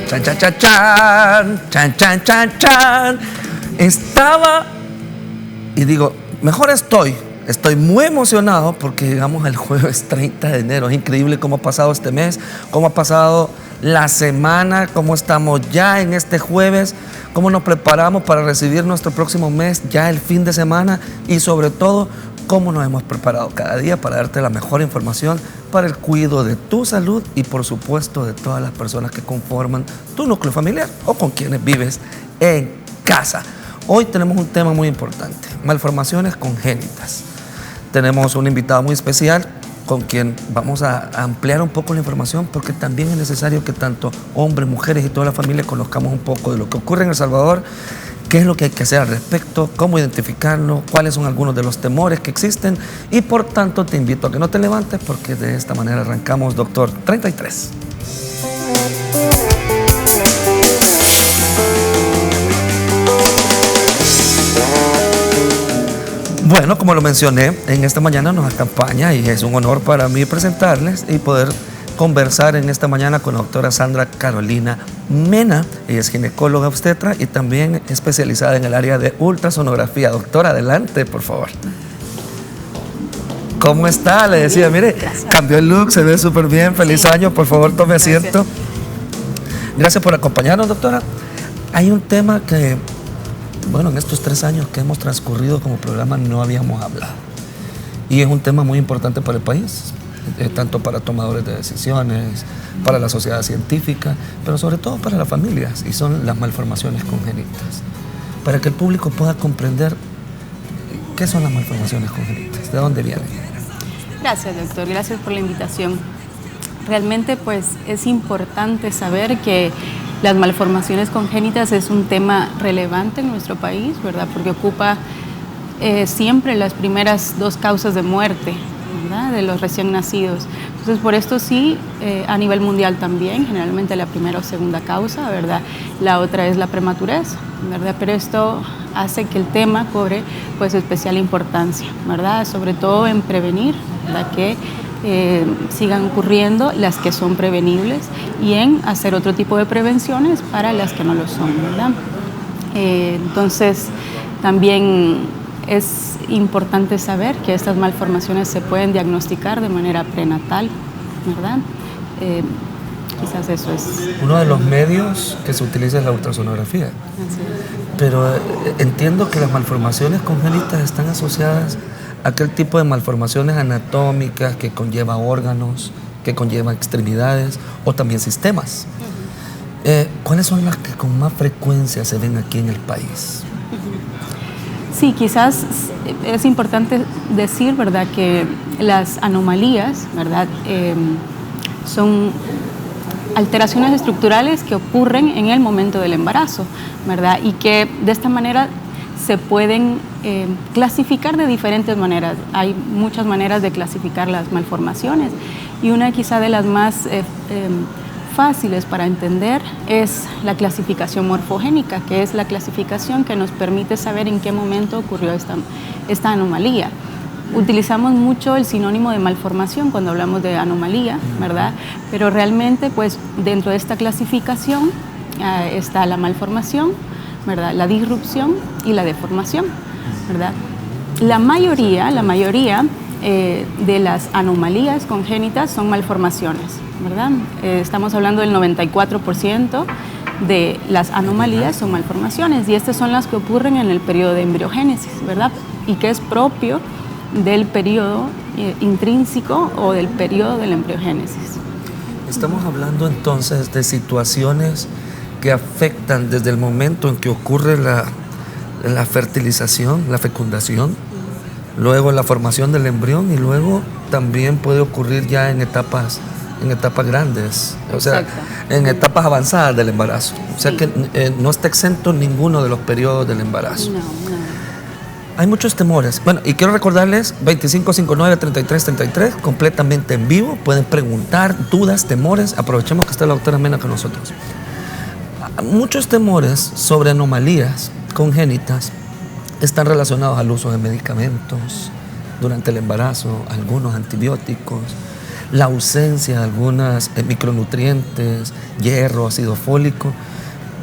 Chan, chan, chan, chan, chan, chan, chan, chan. Estaba y digo, mejor estoy muy emocionado porque llegamos al jueves 30 de enero. Es increíble cómo ha pasado este mes, cómo ha pasado la semana, cómo estamos ya en este jueves, cómo nos preparamos para recibir nuestro próximo mes, ya el fin de semana, y sobre todo, cómo nos hemos preparado cada día para darte la mejor información para el cuidado de tu salud y por supuesto de todas las personas que conforman tu núcleo familiar o con quienes vives en casa. Hoy tenemos un tema muy importante, malformaciones congénitas. Tenemos un invitado muy especial con quien vamos a ampliar un poco la información, porque también es necesario que tanto hombres, mujeres y toda la familia conozcamos un poco de lo que ocurre en El Salvador, qué es lo que hay que hacer al respecto, cómo identificarlo, cuáles son algunos de los temores que existen, y por tanto te invito a que no te levantes, porque de esta manera arrancamos Doctor 33. Bueno, como lo mencioné, en esta mañana nos acompaña y es un honor para mí presentarles y poder conversar en esta mañana con la doctora Sandra Carolina Mena. Ella es ginecóloga obstetra y también especializada en el área de ultrasonografía. Doctora, adelante, por favor. ¿Cómo está? Le decía, mire, cambió el look, se ve súper bien. Feliz año, por favor, tome asiento. Gracias por acompañarnos, doctora. Hay un tema que, bueno, en estos 3 años que hemos transcurrido como programa no habíamos hablado. Y es un tema muy importante para el país, tanto para tomadores de decisiones, para la sociedad científica, pero sobre todo para las familias, y son las malformaciones congénitas. Para que el público pueda comprender qué son las malformaciones congénitas, de dónde vienen. Gracias, doctor. Gracias por la invitación. Realmente, pues, es importante saber que las malformaciones congénitas es un tema relevante en nuestro país, ¿verdad? Porque ocupa siempre las primeras 2 causas de muerte, ¿verdad?, de los recién nacidos. Entonces, por esto sí, a nivel mundial también, generalmente la primera o segunda causa, ¿verdad? La otra es la prematurez, ¿verdad? Pero esto hace que el tema cobre, pues, especial importancia, ¿verdad? Sobre todo en prevenir, ¿verdad?, que sigan ocurriendo las que son prevenibles, y en hacer otro tipo de prevenciones para las que no lo son, ¿verdad? Entonces, también es importante saber que estas malformaciones se pueden diagnosticar de manera prenatal, ¿verdad? Quizás eso es... Uno de los medios que se utiliza es la ultrasonografía. Así es. Pero entiendo que las malformaciones congénitas están asociadas a aquel tipo de malformaciones anatómicas que conlleva órganos, que conlleva extremidades o también sistemas. ¿Cuáles son las que con más frecuencia se ven aquí en el país? Sí, quizás es importante decir, ¿verdad?, que las anomalías, ¿verdad?, son alteraciones estructurales que ocurren en el momento del embarazo, ¿verdad?, y que de esta manera se pueden clasificar de diferentes maneras. Hay muchas maneras de clasificar las malformaciones, y una quizá de las más fáciles para entender es la clasificación morfogénica, que es la clasificación que nos permite saber en qué momento ocurrió esta anomalía. Utilizamos mucho el sinónimo de malformación cuando hablamos de anomalía, ¿verdad? Pero realmente, pues, dentro de esta clasificación está la malformación, ¿verdad?, la disrupción y la deformación, ¿verdad? La mayoría de las anomalías congénitas son malformaciones, ¿verdad? Estamos hablando del 94% de las anomalías son malformaciones, y estas son las que ocurren en el periodo de embriogénesis, ¿verdad? Y que es propio del periodo intrínseco o del periodo de la embriogénesis. Estamos hablando entonces de situaciones que afectan desde el momento en que ocurre la fertilización, la fecundación, luego la formación del embrión, y luego también puede ocurrir ya en etapas en etapas grandes, o sea, Exacto. en etapas avanzadas del embarazo. O sea que no está exento ninguno de los periodos del embarazo. No. Hay muchos temores. Bueno, y quiero recordarles, 2559-3333, completamente en vivo. Pueden preguntar, dudas, temores. Aprovechemos que está la doctora Mena con nosotros. Muchos temores sobre anomalías congénitas están relacionados al uso de medicamentos durante el embarazo, algunos antibióticos, la ausencia de algunos micronutrientes, hierro, ácido fólico.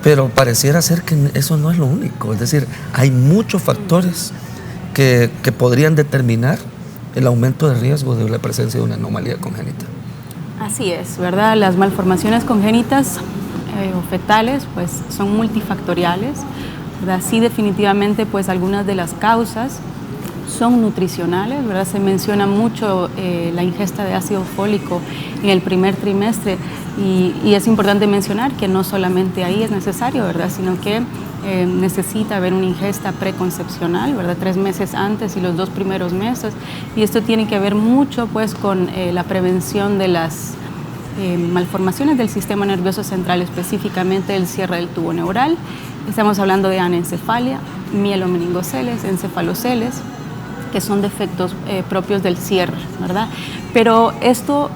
Pero pareciera ser que eso no es lo único. Es decir, hay muchos factores que podrían determinar el aumento de riesgo de la presencia de una anomalía congénita. Así es, ¿verdad? Las malformaciones congénitas o fetales pues son multifactoriales, ¿verdad? Sí, definitivamente pues algunas de las causas son nutricionales, ¿verdad? Se menciona mucho la ingesta de ácido fólico en el primer trimestre y es importante mencionar que no solamente ahí es necesario, ¿verdad? Sino que necesita haber una ingesta preconcepcional, ¿verdad? 3 meses antes y los 2 primeros meses, y esto tiene que ver mucho pues con la prevención de las malformaciones del sistema nervioso central, específicamente el cierre del tubo neural. Estamos hablando de anencefalia, mielomeningoceles, encefaloceles, que son defectos propios del cierre, ¿verdad? Pero esto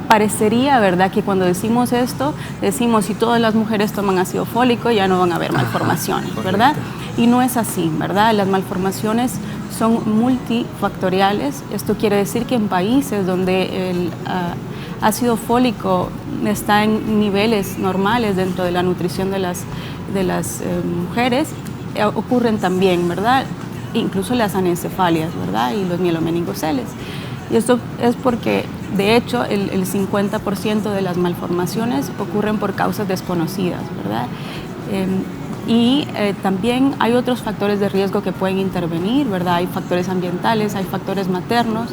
parecería, ¿verdad?, que cuando decimos esto, decimos si todas las mujeres toman ácido fólico ya no van a haber malformaciones, ¿verdad? Y no es así, ¿verdad? Las malformaciones son multifactoriales. Esto quiere decir que en países donde el ácido fólico está en niveles normales dentro de la nutrición de las mujeres, ocurren también, ¿verdad? Incluso las anencefalias, ¿verdad? Y los mielomeningoceles. Y esto es porque, de hecho, el 50% de las malformaciones ocurren por causas desconocidas, ¿verdad? También hay otros factores de riesgo que pueden intervenir, ¿verdad? Hay factores ambientales, hay factores maternos.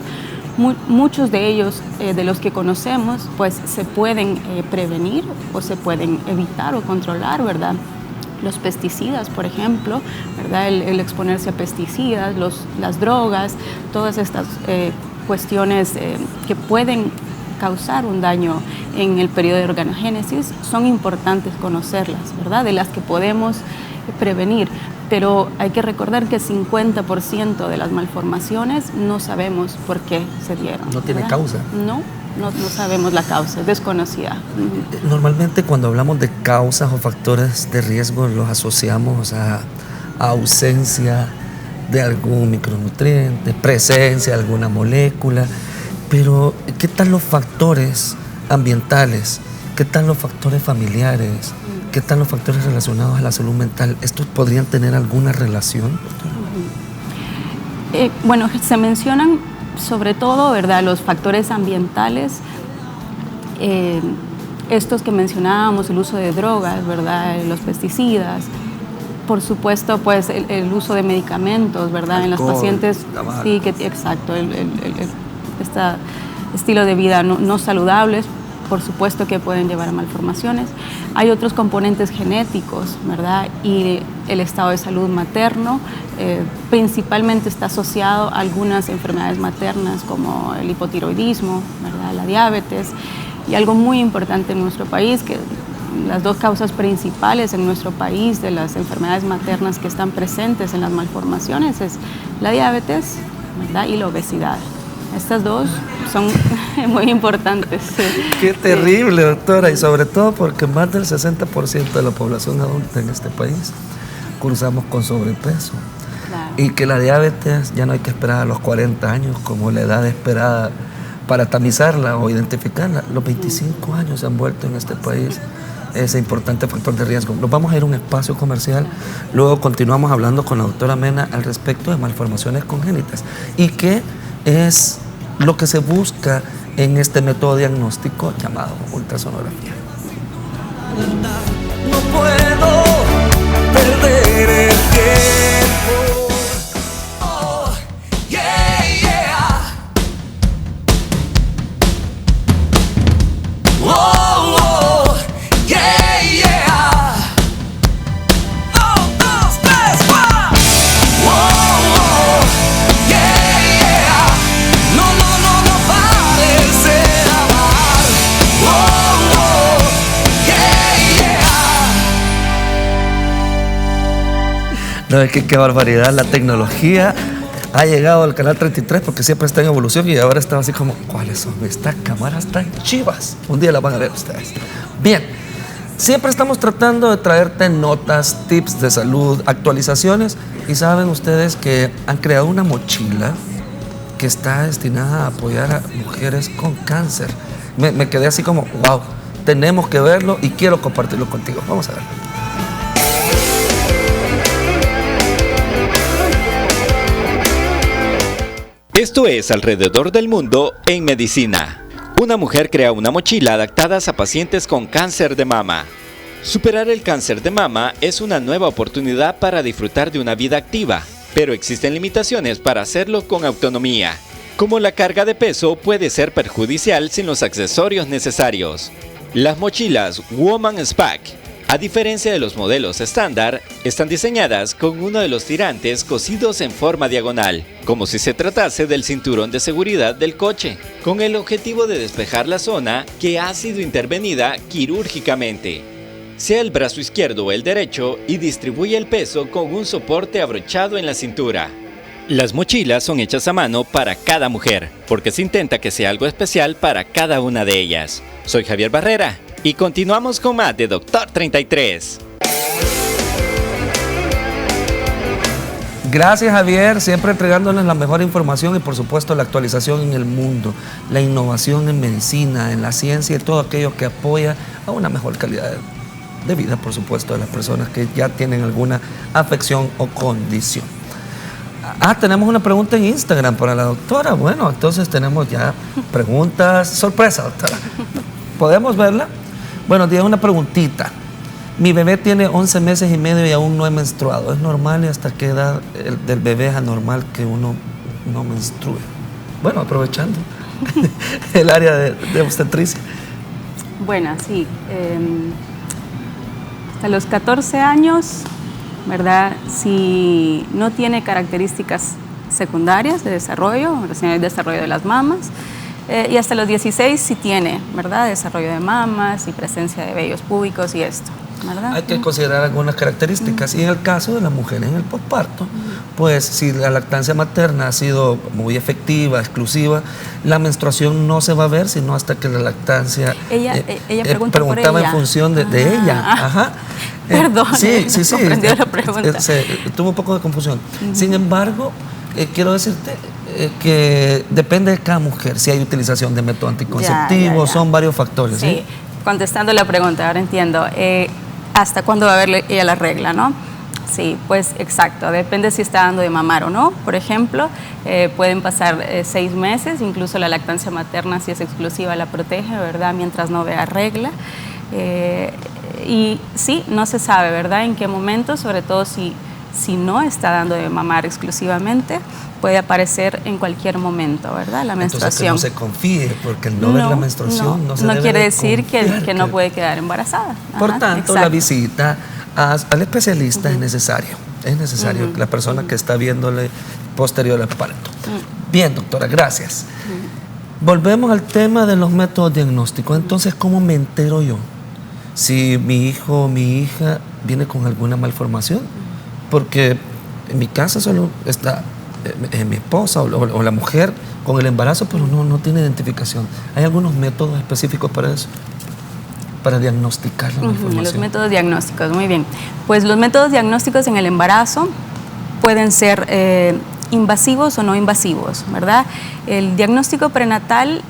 Muchos de ellos, de los que conocemos, pues se pueden prevenir o se pueden evitar o controlar, ¿verdad? Los pesticidas, por ejemplo, ¿verdad? El exponerse a pesticidas, las drogas, todas estas cuestiones que pueden causar un daño en el periodo de organogénesis, son importantes conocerlas, ¿verdad? De las que podemos prevenir. Pero hay que recordar que el 50% de las malformaciones no sabemos por qué se dieron. ¿No tiene ¿verdad? causa? No sabemos la causa, es desconocida. Normalmente cuando hablamos de causas o factores de riesgo los asociamos a ausencia de algún micronutriente, presencia de alguna molécula, pero ¿qué tal los factores ambientales? ¿Qué tal los factores familiares? ¿Qué tal los factores relacionados a la salud mental? ¿Estos podrían tener alguna relación? Bueno, se mencionan sobre todo, ¿verdad?, los factores ambientales, estos que mencionábamos, el uso de drogas, ¿verdad?, los pesticidas, por supuesto, pues el uso de medicamentos, ¿verdad?, en los pacientes, tabaco. Sí, exacto, este estilo de vida no saludables, por supuesto que pueden llevar a malformaciones. Hay otros componentes genéticos, ¿verdad? Y el estado de salud materno principalmente está asociado a algunas enfermedades maternas como el hipotiroidismo, ¿verdad? La diabetes. Y algo muy importante en nuestro país, que las 2 causas principales en nuestro país de las enfermedades maternas que están presentes en las malformaciones es la diabetes, ¿verdad?, y la obesidad. Estas 2 son muy importantes. Qué terrible, doctora, y sobre todo porque más del 60% de la población adulta en este país cursamos con sobrepeso. Claro. Y que la diabetes ya no hay que esperar a los 40 años como la edad esperada para tamizarla o identificarla. Los 25 años se han vuelto en este país ese importante factor de riesgo. Nos vamos a ir a un espacio comercial, luego continuamos hablando con la doctora Mena al respecto de malformaciones congénitas y qué es lo que se busca en este método diagnóstico llamado ultrasonografía. No puedo perder el tiempo. Oh, yeah, yeah. Oh, oh, yeah, yeah. 1, 2, 3, 4. Oh, oh, yeah, yeah. No parece abajo. No, es que qué barbaridad, la tecnología ha llegado al canal 33 porque siempre está en evolución y ahora está así como, ¿cuáles son estas cámaras tan chivas? Un día las van a ver ustedes. Bien, siempre estamos tratando de traerte notas, tips de salud, actualizaciones, y saben ustedes que han creado una mochila que está destinada a apoyar a mujeres con cáncer. Me quedé así como, wow, tenemos que verlo y quiero compartirlo contigo. Vamos a verlo. Esto es Alrededor del Mundo en Medicina. Una mujer crea una mochila adaptada a pacientes con cáncer de mama. Superar el cáncer de mama es una nueva oportunidad para disfrutar de una vida activa, pero existen limitaciones para hacerlo con autonomía, como la carga de peso puede ser perjudicial sin los accesorios necesarios. Las mochilas Woman's Pack, a diferencia de los modelos estándar, están diseñadas con uno de los tirantes cosidos en forma diagonal, como si se tratase del cinturón de seguridad del coche, con el objetivo de despejar la zona que ha sido intervenida quirúrgicamente, sea el brazo izquierdo o el derecho, y distribuye el peso con un soporte abrochado en la cintura. Las mochilas son hechas a mano para cada mujer, porque se intenta que sea algo especial para cada una de ellas. Soy Javier Barrera y continuamos con más de Doctor 33. Gracias, Javier, siempre entregándoles la mejor información y por supuesto la actualización en el mundo, la innovación en medicina, en la ciencia y todo aquello que apoya a una mejor calidad de vida, por supuesto, de las personas que ya tienen alguna afección o condición. Tenemos una pregunta en Instagram para la doctora. Bueno, entonces tenemos ya preguntas. Sorpresa, doctora. ¿Podemos verla? Bueno, tiene una preguntita. Mi bebé tiene 11 meses y medio y aún no he menstruado. ¿Es normal y hasta qué edad del bebé es anormal que uno no menstrue? Bueno, aprovechando el área de obstetricia. Bueno, sí. Hasta los 14 años, ¿verdad? Si no tiene características secundarias de desarrollo, el desarrollo de las mamas, y hasta los 16 sí tiene, ¿verdad? Desarrollo de mamas y presencia de vellos púbicos y esto, ¿verdad? Hay que considerar algunas características. Y en el caso de las mujeres en el posparto, pues si la lactancia materna ha sido muy efectiva, exclusiva, la menstruación no se va a ver sino hasta que la lactancia... Ella preguntaba por ella. En función de ella. Ajá. Perdón, sí. comprendió la pregunta. Tuvo un poco de confusión. Sin embargo, quiero decirte que depende de cada mujer, si hay utilización de método anticonceptivo, son varios factores. Sí, contestando la pregunta, ahora entiendo. ¿Hasta cuándo va a haber ella la regla, no? Sí, pues exacto, depende si está dando de mamar o no. Por ejemplo, pueden pasar 6 meses, incluso la lactancia materna, si es exclusiva, la protege, ¿verdad? Mientras no vea regla. Y sí, no se sabe, ¿verdad? En qué momento, sobre todo si no está dando de mamar exclusivamente, puede aparecer en cualquier momento, ¿verdad? La menstruación. Entonces que no se confíe, porque el no ver la menstruación no se debe quiere decir que no puede quedar embarazada. Por tanto, la visita al especialista es necesario. Es necesario la persona que está viéndole posterior al parto. Bien, doctora, gracias. Volvemos al tema de los métodos diagnósticos. Entonces, ¿cómo me entero yo si mi hijo o mi hija viene con alguna malformación? Porque en mi casa solo está mi esposa o la mujer con el embarazo, pero no tiene identificación. ¿Hay algunos métodos específicos para eso? Para diagnosticar la malformación. Los métodos diagnósticos, muy bien. Pues los métodos diagnósticos en el embarazo pueden ser invasivos o no invasivos, ¿verdad? El diagnóstico prenatal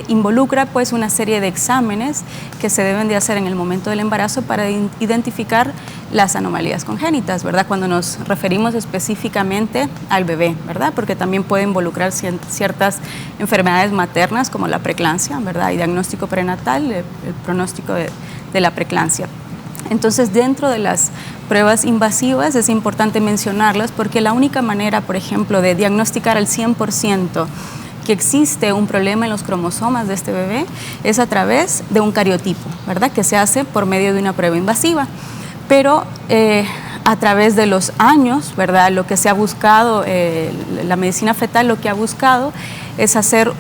involucra pues una serie de exámenes que se deben de hacer en el momento del embarazo para identificar las anomalías congénitas, ¿verdad? Cuando nos referimos específicamente al bebé, ¿verdad? Porque también puede involucrar ciertas enfermedades maternas como la preeclampsia, ¿verdad? Y diagnóstico prenatal, el pronóstico de la preeclampsia. Entonces, dentro de las pruebas invasivas es importante mencionarlas porque la única manera, por ejemplo, de diagnosticar al 100% que existe un problema en los cromosomas de este bebé es a través de un cariotipo, ¿verdad? Que se hace por medio de una prueba invasiva. Pero a través de los años, ¿verdad? Lo que se ha buscado, la medicina fetal lo que ha buscado es hacer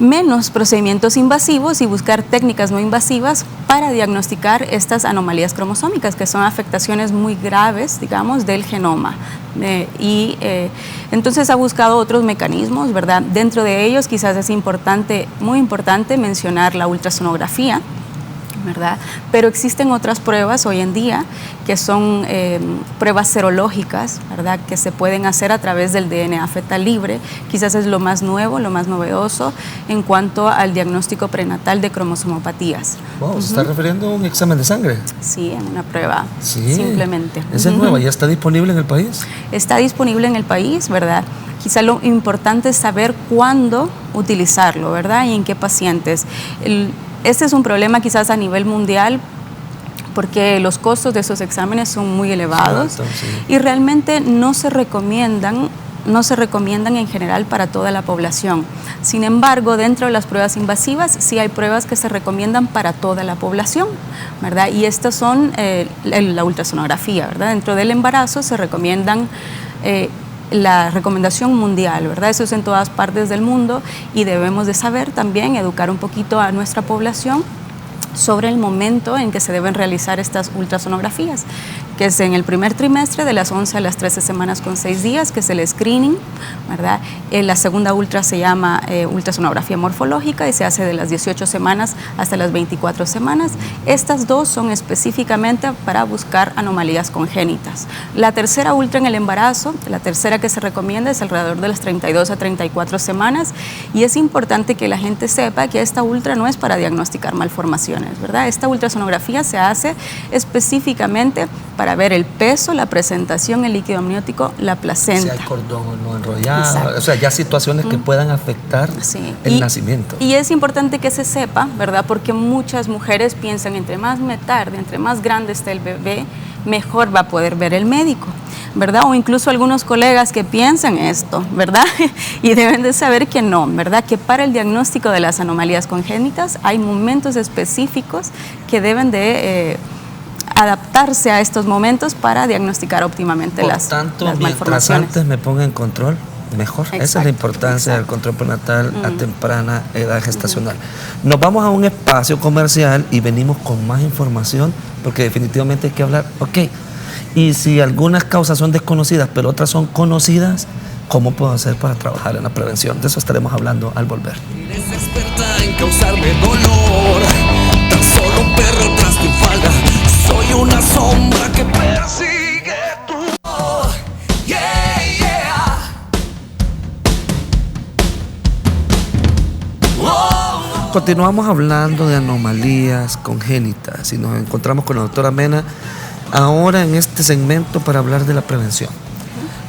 menos procedimientos invasivos y buscar técnicas no invasivas para diagnosticar estas anomalías cromosómicas, que son afectaciones muy graves, digamos, del genoma. Entonces ha buscado otros mecanismos, ¿verdad? Dentro de ellos quizás es importante, muy importante mencionar la ultrasonografía, ¿verdad? Pero existen otras pruebas hoy en día que son pruebas serológicas, ¿verdad? Que se pueden hacer a través del DNA fetal libre. Quizás es lo más nuevo, lo más novedoso en cuanto al diagnóstico prenatal de cromosomopatías. Wow, ¿se está refiriendo a un examen de sangre? Sí, en una prueba, sí, simplemente. ¿Esa es nueva? ¿Ya está disponible en el país? Está disponible en el país, ¿verdad? Quizá lo importante es saber cuándo utilizarlo, ¿verdad? Y en qué pacientes. Este es un problema quizás a nivel mundial porque los costos de esos exámenes son muy elevados, sí. Y realmente no se recomiendan en general para toda la población. Sin embargo, dentro de las pruebas invasivas sí hay pruebas que se recomiendan para toda la población, ¿verdad? Y estas son la ultrasonografía, ¿verdad? Dentro del embarazo se recomiendan la recomendación mundial, ¿verdad? Eso es en todas partes del mundo y debemos de saber también, educar un poquito a nuestra población sobre el momento en que se deben realizar estas ultrasonografías, que es en el primer trimestre de las 11 a las 13 semanas con 6 días, que es el screening, ¿verdad? La segunda ultra se llama ultrasonografía morfológica y se hace de las 18 semanas hasta las 24 semanas. Estas dos son específicamente para buscar anomalías congénitas. La tercera ultra en el embarazo, la tercera que se recomienda es alrededor de las 32 a 34 semanas y es importante que la gente sepa que esta ultra no es para diagnosticar malformaciones, ¿verdad? Esta ultrasonografía se hace específicamente para ver el peso, la presentación, el líquido amniótico, la placenta. Si hay cordón o no enrollado, o sea, ya situaciones que puedan afectar el nacimiento. Y es importante que se sepa, ¿verdad? Porque muchas mujeres piensan, entre más me tarde, entre más grande esté el bebé, mejor va a poder ver el médico, ¿verdad? O incluso algunos colegas que piensan esto, ¿verdad? Y deben de saber que no, ¿verdad? Que para el diagnóstico de las anomalías congénitas hay momentos específicos que deben de adaptarse a estos momentos para diagnosticar óptimamente las malformaciones. Mientras antes me ponga en control, mejor. Exacto, esa es la importancia del control prenatal a temprana edad gestacional. Nos vamos a un espacio comercial y venimos con más información porque definitivamente hay que hablar, y si algunas causas son desconocidas pero otras son conocidas, ¿cómo puedo hacer para trabajar en la prevención? De eso estaremos hablando al volver. Eres experta en causarme dolor, tan solo un perro tras tu falda, soy una sombra que persigue tu voz. Continuamos hablando de anomalías congénitas y nos encontramos con la doctora Mena ahora en este segmento para hablar de la prevención.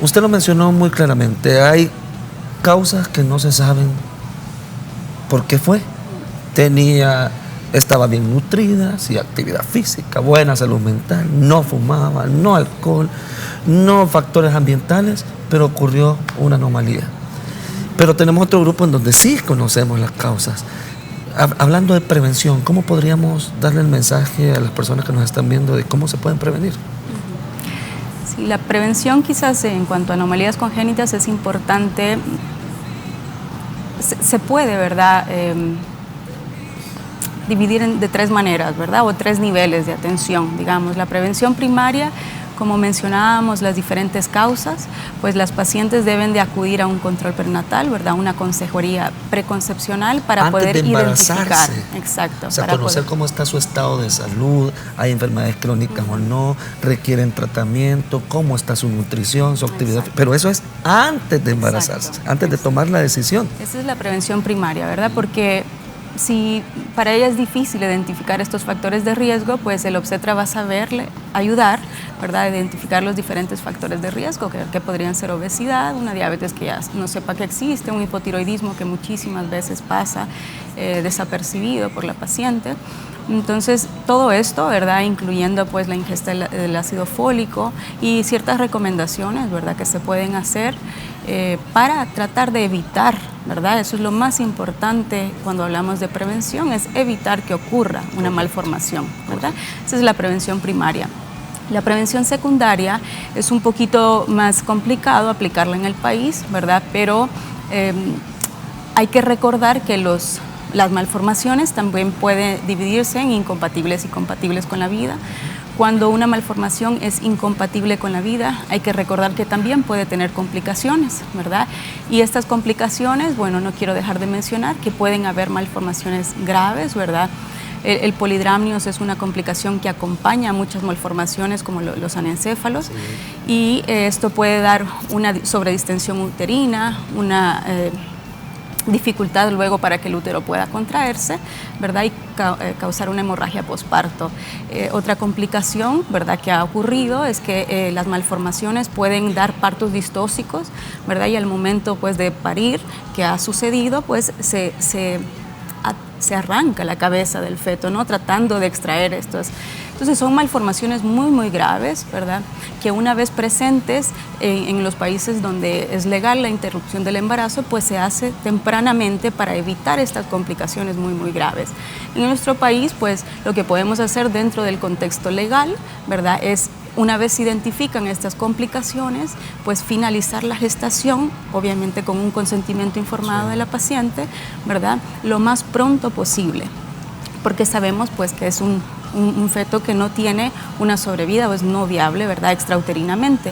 Usted lo mencionó muy claramente, hay causas que no se saben por qué fue. Estaba bien nutrida, sí, actividad física, buena salud mental, no fumaba, no alcohol, no factores ambientales, pero ocurrió una anomalía. Pero tenemos otro grupo en donde sí conocemos las causas. Hablando de prevención, ¿cómo podríamos darle el mensaje a las personas que nos están viendo de cómo se pueden prevenir? Sí, la prevención quizás en cuanto a anomalías congénitas es importante. Se puede, ¿verdad?, dividir de tres maneras, ¿verdad? O tres niveles de atención, digamos. La prevención primaria, como mencionábamos, las diferentes causas, pues las pacientes deben de acudir a un control prenatal, ¿verdad? Una consejería preconcepcional para antes poder de identificar. Exacto. O sea, conocer cómo está su estado de salud, hay enfermedades crónicas o no, requieren tratamiento, cómo está su nutrición, su actividad. Pero eso es antes de embarazarse, antes de tomar la decisión. Esa es la prevención primaria, ¿verdad? Porque si para ella es difícil identificar estos factores de riesgo, pues el obstetra va a saberle ayudar, ¿verdad?, a identificar los diferentes factores de riesgo, que podrían ser obesidad, una diabetes que ya no sepa que existe, un hipotiroidismo que muchísimas veces pasa desapercibido por la paciente. Entonces, todo esto, ¿verdad?, incluyendo pues la ingesta del ácido fólico y ciertas recomendaciones, ¿verdad?, que se pueden hacer para tratar de evitar, ¿verdad? Eso es lo más importante cuando hablamos de prevención, es evitar que ocurra una malformación, ¿verdad? Esa es la prevención primaria. La prevención secundaria es un poquito más complicado aplicarla en el país, ¿verdad? Pero Hay que recordar que las malformaciones también pueden dividirse en incompatibles y compatibles con la vida. Cuando una malformación es incompatible con la vida, hay que recordar que también puede tener complicaciones, ¿verdad? Y estas complicaciones, bueno, no quiero dejar de mencionar que pueden haber malformaciones graves, ¿verdad? El polidramnios es una complicación que acompaña a muchas malformaciones como los anencéfalos, y esto puede dar una sobredistensión uterina, una dificultad luego para que el útero pueda contraerse, ¿verdad? Y causar una hemorragia posparto. Otra complicación, ¿verdad?, que ha ocurrido es que las malformaciones pueden dar partos distóxicos, ¿verdad? Y al momento, pues, de parir, que ha sucedido, pues se arranca la cabeza del feto, ¿no?, tratando de extraer estos. Entonces son malformaciones muy, muy graves, ¿verdad?, que una vez presentes en los países donde es legal la interrupción del embarazo, pues se hace tempranamente para evitar estas complicaciones muy, muy graves. En nuestro país, pues lo que podemos hacer dentro del contexto legal, ¿verdad?, es, una vez se identifican estas complicaciones, pues finalizar la gestación, obviamente con un consentimiento informado de la paciente, ¿verdad?, lo más pronto posible, porque sabemos, pues, que es un feto que no tiene una sobrevida o es no viable, ¿verdad?, extrauterinamente.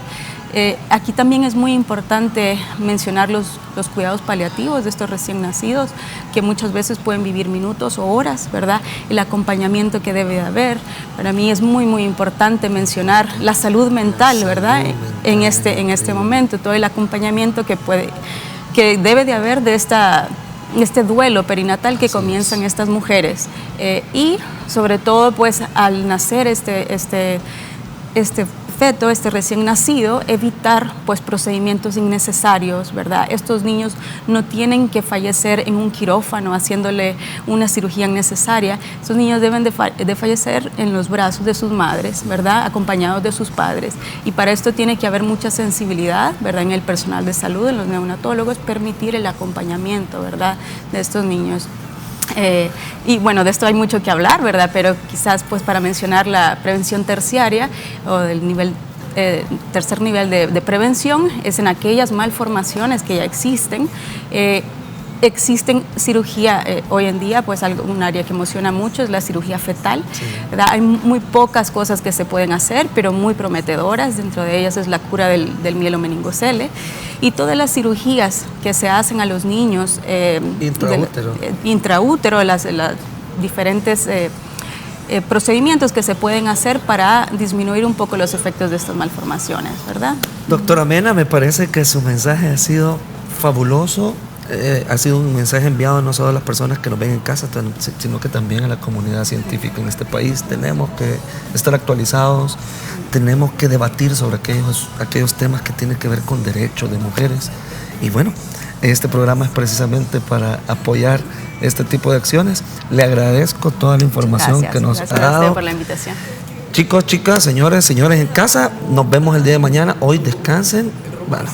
Aquí también es muy importante mencionar los cuidados paliativos de estos recién nacidos, que muchas veces pueden vivir minutos o horas, ¿verdad? El acompañamiento que debe de haber. Para mí es muy, muy importante mencionar la salud mental, ¿verdad?, en este momento, todo el acompañamiento que debe de haber de este duelo perinatal que comienzan estas mujeres, y sobre todo, pues, al nacer este feto, este recién nacido, evitar, pues, procedimientos innecesarios, ¿verdad? Estos niños no tienen que fallecer en un quirófano haciéndole una cirugía innecesaria. Estos niños deben de fallecer en los brazos de sus madres, ¿verdad?, acompañados de sus padres. Y para esto tiene que haber mucha sensibilidad, ¿verdad?, en el personal de salud, en los neonatólogos, permitir el acompañamiento, ¿verdad?, de estos niños. Y bueno, de esto hay mucho que hablar, ¿verdad?, pero quizás, pues, para mencionar la prevención terciaria o el tercer nivel de prevención, es en aquellas malformaciones que ya existen. Existen cirugía hoy en día, pues un área que emociona mucho es la cirugía fetal, ¿verdad? Hay muy pocas cosas que se pueden hacer, pero muy prometedoras. Dentro de ellas es la cura del mielomeningocele, y todas las cirugías que se hacen a los niños intraútero, las diferentes procedimientos que se pueden hacer para disminuir un poco los efectos de estas malformaciones, ¿verdad? Doctora Mena, me parece que su mensaje ha sido fabuloso. Ha sido un mensaje enviado no solo a las personas que nos ven en casa, sino que también a la comunidad científica en este país. Tenemos que estar actualizados, tenemos que debatir sobre aquellos temas que tienen que ver con derechos de mujeres. Y bueno, este programa es precisamente para apoyar este tipo de acciones. Le agradezco toda la información que nos ha dado. Gracias por la invitación. Chicos, chicas, señores en casa, nos vemos el día de mañana. Hoy descansen. Bueno,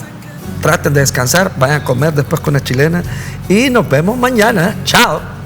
traten de descansar, vayan a comer después con la chilena y nos vemos mañana. Chao.